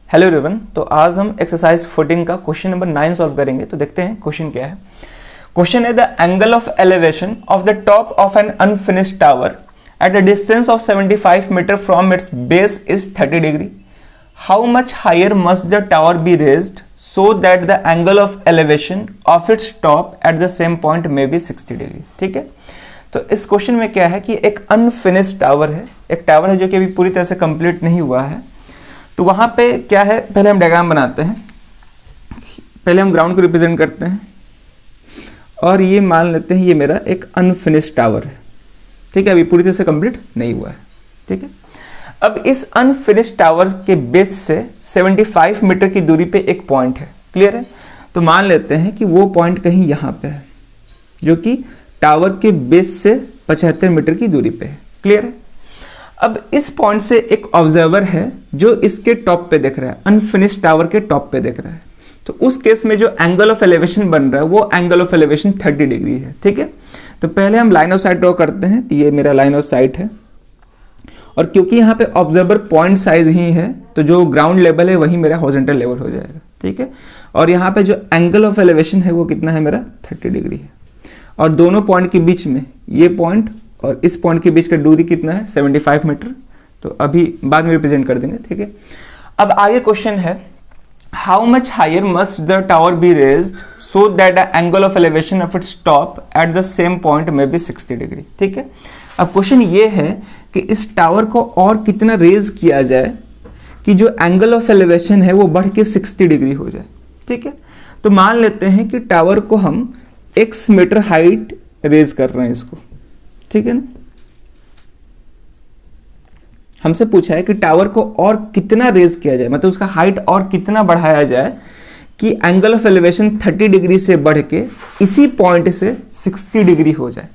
Hello everyone. तो आज हम एक्सरसाइज 14 का क्वेश्चन नंबर 9 सॉल्व करेंगे। तो देखते हैं क्वेश्चन क्या है। क्वेश्चन है the angle of elevation of the top of an unfinished tower at a distance of 75 metre from its base is 30 degree. How much higher must the tower be raised so that the angle of elevation of its top at the same point may be 60 degree. ठीक है, तो इस question में क्या है कि एक unfinished tower है, एक टावर है जो कि अभी पूरी तरह से कंप्लीट नहीं हुआ है। तो वहां पे क्या है, पहले हम डायग्राम बनाते हैं, पहले हम ग्राउंड को रिप्रेजेंट करते हैं और ये मान लेते हैं ये मेरा एक अनफिनिश्ड टावर है। ठीक है, अभी पूरी तरह से कंप्लीट नहीं हुआ है। ठीक है, अब इस अनफिनिश्ड टावर के बेस से 75 मीटर की दूरी पे एक पॉइंट है। क्लियर है, तो मान लेते हैं कि वो पॉइंट कहीं यहां पे है जो कि टावर के बेस से 75 मीटर की दूरी पे है। क्लियर है, अब इस पॉइंट से एक ऑब्जर्वर है जो इसके टॉप पे देख रहा है, अनफिनिश्ड टावर के टॉप पे देख रहा है। तो उस केस में जो एंगल ऑफ एलिवेशन बन रहा है वो एंगल ऑफ एलिवेशन 30 डिग्री है। ठीक है, तो पहले हम लाइन ऑफ साइट ड्रॉ करते हैं। तो ये मेरा लाइन ऑफ साइट है और क्योंकि यहाँ पे ऑब्जर्वर पॉइंट साइज ही है तो जो ग्राउंड लेवल है वही मेरा हॉरिजॉन्टल लेवल हो जाएगा। ठीक है, और यहाँ पे जो एंगल ऑफ एलिवेशन है वो कितना है, मेरा 30 डिग्री है। और दोनों पॉइंट के बीच में, ये पॉइंट और इस पॉइंट के बीच का दूरी कितना है, 75 मीटर। तो अभी बाद में रिप्रेजेंट कर देंगे। ठीक है, अब आगे क्वेश्चन है how much higher must the tower be raised so that the angle of elevation of its top at the same point may be 60 degree. ठीक है, अब क्वेश्चन ये है कि इस टावर को और कितना रेज किया जाए कि जो एंगल ऑफ एलिवेशन है वो बढ़ के 60 डिग्री हो जाए। ठीक है, तो मान लेते हैं कि टावर को हम x मीटर हाइट रेज कर रहे हैं इसको। ठीक है ना, हमसे पूछा है कि टावर को और कितना रेज किया जाए, मतलब उसका हाइट और कितना बढ़ाया जाए कि एंगल ऑफ एलिवेशन 30 डिग्री से बढ़ के इसी पॉइंट से 60 डिग्री हो जाए।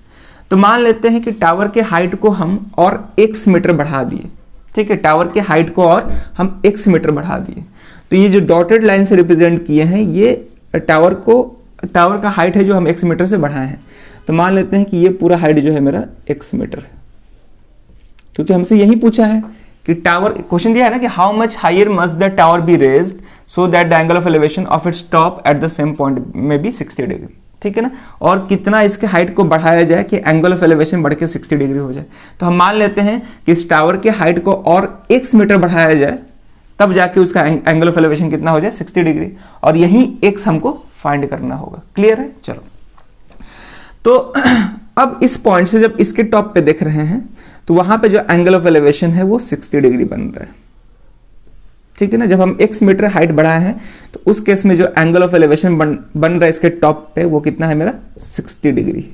तो मान लेते हैं कि टावर के हाइट को हम और x मीटर बढ़ा दिए। ठीक है, टावर के हाइट को और हम x मीटर बढ़ा दिए। तो ये जो डॉटेड लाइन से रिप्रेजेंट किए हैं ये टावर का हाइट है जो हम x मीटर से बढ़ाए हैं। तो मान लेते हैं कि ये पूरा हाइट जो है मेरा x मीटर है, क्योंकि हमसे यही पूछा है कि टावर, क्वेश्चन दिया है ना कि how much higher must the tower be raised so that the angle of elevation of its top at the same point may be 60 degree. ठीक है ना, और कितना इसके हाइट को बढ़ाया जाए कि एंगल ऑफ एलिवेशन बढ़ के 60 डिग्री हो जाए। तो हम मान लेते हैं कि इस टावर के हाइट को और x मीटर बढ़ाया जाए तब जाके उसका एंगल ऑफ एलिवेशन कितना हो जाए, 60 डिग्री, और यही x हमको फाइंड करना होगा। क्लियर है, चलो। तो अब इस पॉइंट से जब इसके टॉप पे देख रहे हैं तो वहां पे जो एंगल ऑफ एलिवेशन है वो 60 डिग्री बन रहा है। ठीक है ना, जब हम x मीटर हाइट बढ़ाए हैं तो उस केस में जो एंगल ऑफ एलिवेशन बन रहा है इसके टॉप पे वो कितना है, मेरा 60 डिग्री।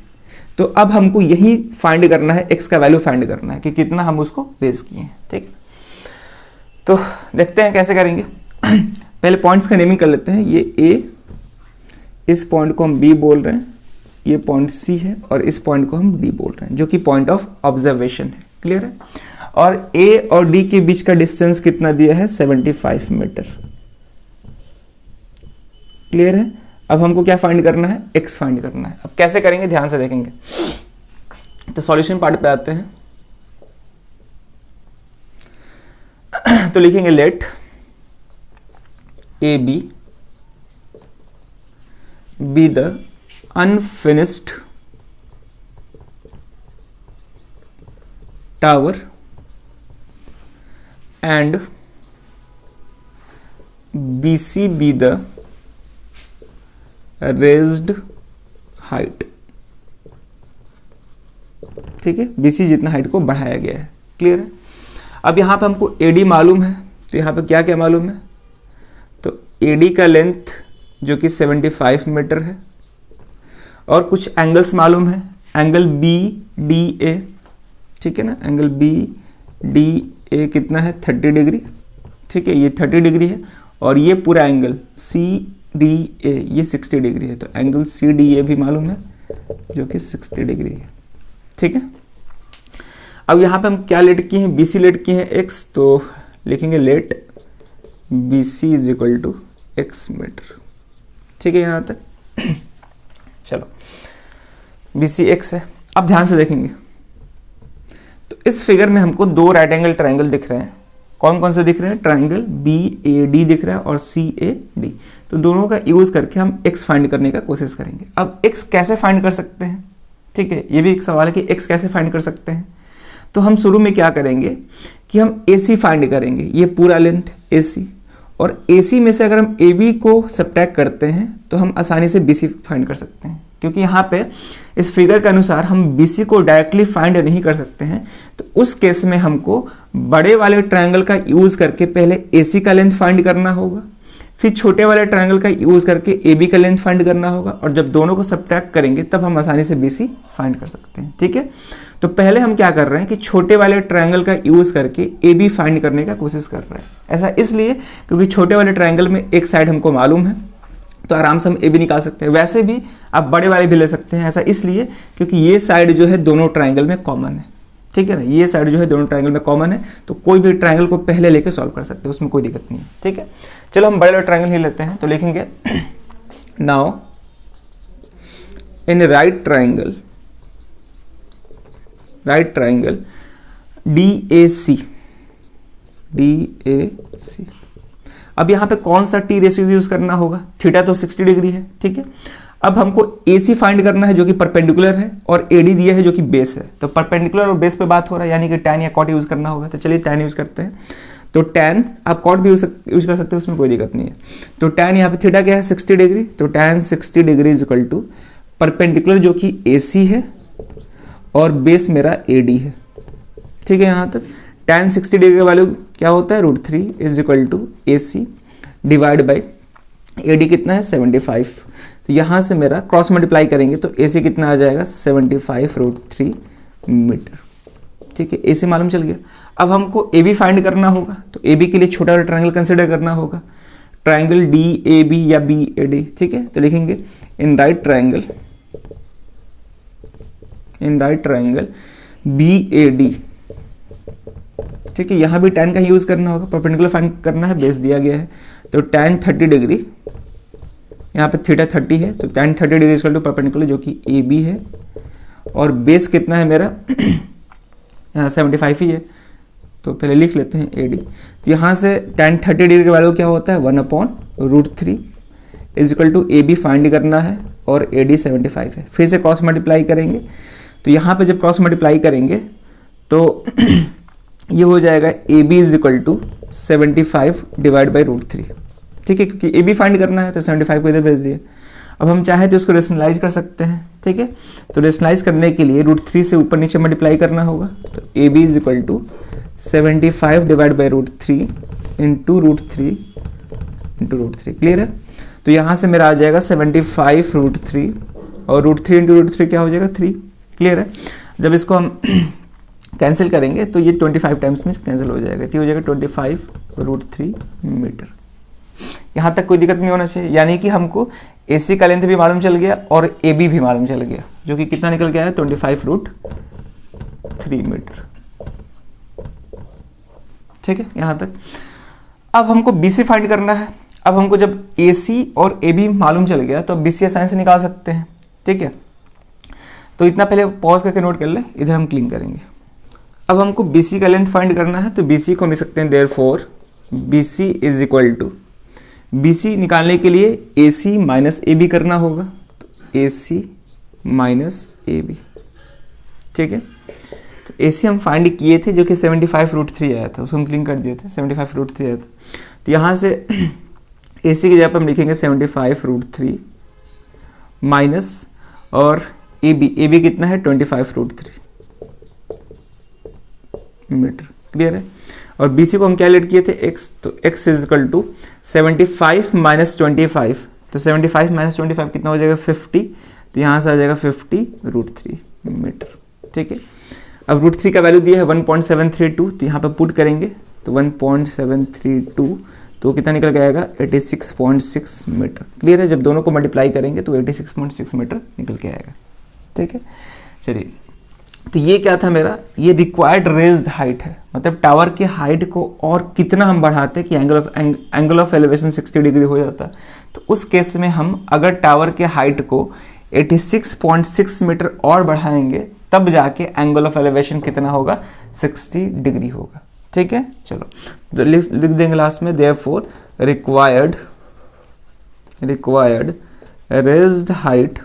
तो अब हमको यही फाइंड करना है, x का वैल्यू फाइंड करना है कि कितना हम उसको रेज किए हैं। ठीक है, तो देखते हैं कैसे करेंगे। पहले पॉइंट्स का नेमिंग कर लेते हैं। ये A, इस पॉइंट को हम B बोल रहे हैं, ये पॉइंट C है और इस पॉइंट को हम D बोल रहे हैं जो कि पॉइंट ऑफ ऑब्जर्वेशन है। क्लियर है, और A और D के बीच का डिस्टेंस कितना दिया है, 75 मीटर। क्लियर है, अब हमको क्या फाइंड करना है, x फाइंड करना है। अब कैसे करेंगे ध्यान से देखेंगे। तो सॉल्यूशन पार्ट पे आते हैं। तो लिखेंगे late AB be the unfinished tower and BC be the raised height। ठीक है, BC जितना हाइट को बढ़ाया गया है। क्लियर है, अब यहां पे हमको AD मालूम है, तो यहां पे क्या क्या मालूम है, तो AD का लेंथ जो कि 75 मीटर है और कुछ एंगल्स मालूम है, एंगल BDA। ठीक है ना, एंगल BDA कितना है, 30 डिग्री। ठीक है, ये 30 डिग्री है और ये पूरा एंगल CDA ये 60 डिग्री है। तो एंगल CDA भी मालूम है जो कि 60 डिग्री है। ठीक है, अब यहां पे हम क्या लेट किए हैं, BC लेट किए हैं x, तो लिखेंगे let BC is equal to x metre. ठीक है, यहां तक चलो, BC x है। अब ध्यान से देखेंगे तो इस फिगर में हमको दो राइट एंगल ट्रायंगल दिख रहे हैं। कौन कौन से दिख रहे हैं, ट्राइंगल BAD दिख रहा है और CAD। तो दोनों का यूज करके हम x फाइंड करने का कोशिश करेंगे। अब x कैसे फाइंड कर सकते हैं, ठीक है, ये भी एक सवाल है कि x कैसे फाइंड कर सकते हैं। तो हम शुरू में क्या करेंगे कि हम AC फाइंड करेंगे, ये पूरा लेंथ AC, और AC में से अगर हम AB को सब्ट्रैक्ट करते हैं तो हम आसानी से BC फाइंड कर सकते हैं, क्योंकि यहाँ पे इस फिगर के अनुसार हम BC को डायरेक्टली फाइंड नहीं कर सकते हैं। तो उस केस में हमको बड़े वाले ट्रायंगल का यूज करके पहले AC का लेंथ फाइंड करना होगा, फिर छोटे वाले ट्रायंगल का यूज करके AB का लेंथ फाइंड करना होगा, और जब दोनों को सब्ट्रैक्ट करेंगे तब हम आसानी से BC फाइंड कर सकते हैं। ठीक है, तो पहले हम क्या कर रहे हैं कि छोटे वाले ट्रायंगल का यूज करके AB फाइंड करने का कोशिश कर रहे हैं। ऐसा इसलिए क्योंकि छोटे वाले ट्रायंगल में एक साइड हमको मालूम है, तो आराम से हम AB निकाल सकते हैं। वैसे भी आप बड़े वाले भी ले सकते हैं, ऐसा इसलिए क्योंकि ये साइड जो है दोनों ट्रायंगल में कॉमन है। ठीक है ना, ये साइड जो है दोनों ट्रायंगल में कॉमन है, तो कोई भी ट्रायंगल को पहले लेके सॉल्व कर सकते हैं, उसमें कोई दिक्कत नहीं है। ठीक है, चलो हम बड़े वाले ट्रायंगल ही लेते हैं। तो लिखेंगे now in right triangle DAC। अब यहाँ पे कौन सा T रेशियो यूज करना होगा, थीटा तो 60 डिग्री है। ठीक है, अब हमको AC फाइंड करना है जो कि परपेंडिकुलर है, और AD दिया है जो कि बेस है। तो परपेंडिकुलर और बेस पे बात हो रहा है, यानी कि tan या cot यूज करना होगा। तो चलिए tan यूज करते हैं। तो tan, आप cot भी यूज कर सकते हैं, उसमें कोई दिक्कत नहीं है। तो tan यहाँ पे थीटा क्या है, 60 डिग्री। तो tan 60 degree is equal to perpendicular जो कि AC है और बेस मेरा AD है। ठीक है, यहाँ तक tan 60 डिग्री का वैल्यू क्या होता है, √3 is equal to AC divide by AD कितना है, 75। तो यहाँ से मेरा क्रॉस मल्टीप्लाई करेंगे तो AC कितना आ जाएगा, 75 √3 मीटर। ठीक है, AC मालूम चल गया। अब हमको AB फाइंड करना होगा, तो AB के लिए छोटा वाला ट्रायंगल कंसिडर करना होगा, ट्रायंगल DAB या BAD। ठीक है, तो लिखेंगे इन राइट ट्रायंगल BAD। ठीक है, यहाँ भी tan का यूज करना होगा, परपेंडिकुलर फाइंड करना है, बेस दिया गया है। तो tan 30 डिग्री, यहाँ पे थीटा 30 है, तो tan 30 degree equal to perpendicular जो कि AB है, और बेस कितना है मेरा यहाँ 75 ही है। तो पहले लिख लेते हैं AD। तो यहाँ से tan 30 डिग्री का वैल्यू क्या होता है, 1/√3 is equal to AB find करना है और AD 75 है। फिर से क्रॉस मल्टीप्लाई करेंगे, तो यहाँ पे जब क्रॉस मल्टीप्लाई करेंगे तो ये हो जाएगा AB is equal to 75 divide by √3। ठीक है, क्योंकि AB फाइंड करना है तो 75 को इधर भेज दिए। अब हम चाहे तो इसको रेशनलाइज कर सकते हैं। ठीक है, तो रेशनलाइज करने के लिए √3 से ऊपर नीचे मल्टीप्लाई करना होगा। तो AB is equal to 75 divide by √3 into √3 clear है। तो यहाँ से मेरा आ जाएगा 75 √3 और √3 इंटू √3 क्या हो जाएगा, 3। क्लियर है। जब इसको हम कैंसिल करेंगे तो ये 25 टाइम्स में कैंसिल हो जाएगा, तो हो जाएगा 25 √3 मीटर। यहाँ तक कोई दिक्कत नहीं होना चाहिए, यानी कि हमको AC का लेंथ भी मालूम चल गया और AB भी मालूम चल गया, जो कि कितना निकल गया है, 25 √3 मीटर। ठीक है, यहाँ तक। अब हमको BC फाइंड करना है। अब हमको जब AC और AB मालूम चल गया तो BC आसानी से निकाल सकते हैं। ठीक है, तो इतना पहले पॉज करके नोट कर ले, इधर हम क्लीन करेंगे। अब हमको BC का लेंथ फाइंड करना है, तो BC को लिख सकते हैं therefore BC is equal to, BC निकालने के लिए AC माइनस AB करना होगा, तो AC माइनस AB। ठीक है, तो AC हम फाइंड किए थे जो कि 75 √3 आया था, उसको हम क्लीन कर दिए थे, 75 √3 आया था। तो यहाँ से AC की जगह पर हम लिखेंगे 75 √3 माइनस और AB कितना है, 25 √3 मीटर। क्लियर है। और BC को हम क्या लेट किए थे, X, तो X is equal to 75 minus 25, तो 75 माइनस 25 कितना हो जाएगा, 50। तो यहाँ से आ जाएगा 50 √3 मीटर। ठीक है, अब √3 का वैल्यू दिया है 1.732, तो यहाँ पे पुट करेंगे तो 1.732, तो कितना निकल के आएगा, 86.6 मीटर। क्लियर है, जब दोनों को मल्टीप्लाई करेंगे तो 86.6 मीटर निकल के आएगा। ठीक है, चलिए, तो ये क्या था मेरा, ये रिक्वायर्ड रेज्ड हाइट है, मतलब टावर के हाइट को और कितना हम बढ़ाते कि एंगल ऑफ एलिवेशन 60 डिग्री हो जाता। तो उस केस में हम अगर टावर के हाइट को 86.6 मीटर और बढ़ाएंगे तब जाके एंगल ऑफ एलिवेशन कितना होगा, 60 डिग्री होगा। ठीक है, चलो तो लिख देंगे लास्ट में, therefore required raised height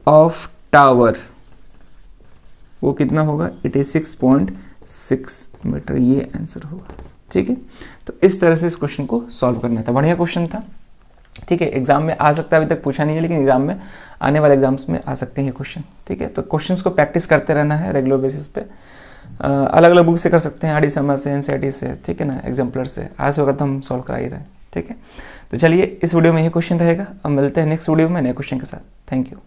of tower वो कितना होगा, 86.6 मीटर, ये आंसर होगा। ठीक है, तो इस तरह से इस क्वेश्चन को सॉल्व करना था। बढ़िया क्वेश्चन था। ठीक है, एग्जाम में आ सकता है, अभी तक पूछा नहीं है, लेकिन एग्जाम में आने वाले एग्जाम्स में आ सकते हैं क्वेश्चन। ठीक है, तो क्वेश्चंस को प्रैक्टिस करते रहना है रेगुलर बेसिस पे। अलग अलग बुक से कर सकते हैं, आरडी समर से, एनसीईआरटी से, ठीक है ना, एग्जाम्पलर से, आज वक्त तो हम सॉल्व करा ही रहे हैं। ठीक है, तो चलिए इस वीडियो में ये क्वेश्चन रहेगा, अब मिलते हैं नेक्स्ट वीडियो में नए क्वेश्चन के साथ। Thank you.